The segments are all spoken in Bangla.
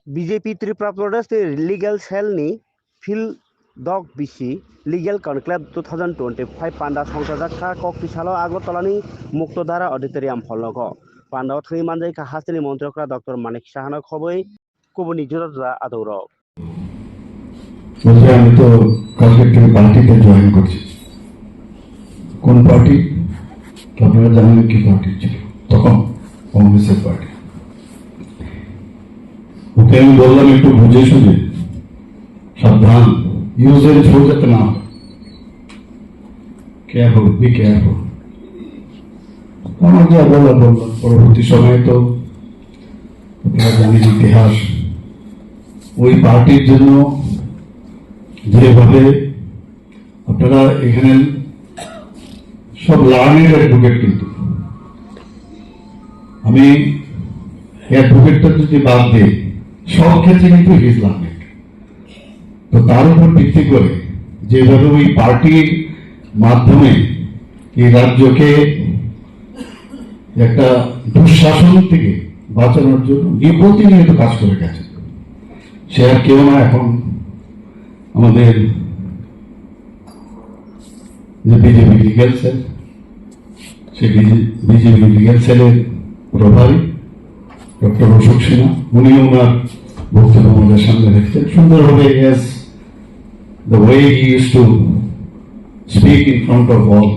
BJP Tripura Pradesh Legal Cell ni Phil Dog BC Legal Conclave 2025 Panda Songsajakha Kokpisalo Agotolani Muktodara Auditorium Hologo Panda Thri Manjai Kahastini Montrokra Dr. Manik Shahana Khoboi Kubuni Jura Adoro বলছে আমি তো কালকে থেকে পার্টিতে জয়েন করছি। কোন পার্টি আপনারা জানেন কি পার্টি ছিল তখন? কংগ্রেসের পার্টি। ওকে আমি বললাম একটু বুঝে শুনে সাবধান, ইউজের ছোট যাতে না হয়, কেয়ারফুল, বি কেয়ারফুল। আমার যা বললাম পরবর্তী সময়ে তো আপনারা জানেন ইতিহাস, ওই পার্টির জন্য যেভাবে আপনারা এখানে সব লার্নিং অ্যাডভোকেট, কিন্তু আমি অ্যাডভোকেটটা যদি বাদ দিই সব ক্ষেত্রে কিন্তু হিজ লার্নিং। তো তার উপর ভিত্তি করে যেভাবে ওই পার্টির মাধ্যমে এই রাজ্যকে একটা দুঃশাসন থেকে বাঁচানোর জন্য প্রতিনিয়ত কাজ করে গেছে, সে আর কেউ না, এখন আমাদের যে বিজেপি লিগ্যাল সেল, সে বিজেপি লিগ্যাল সেলের প্রভারী ডক্টর অশোক সিনহা, উনিও ওনার বক্তব্য আমাদের সামনে রেখেছেন সুন্দরভাবে। S the way he use to speak in front of all,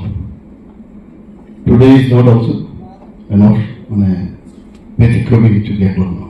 today is not also মানে ব্যতিক্রমী কিছু দেখলাম না।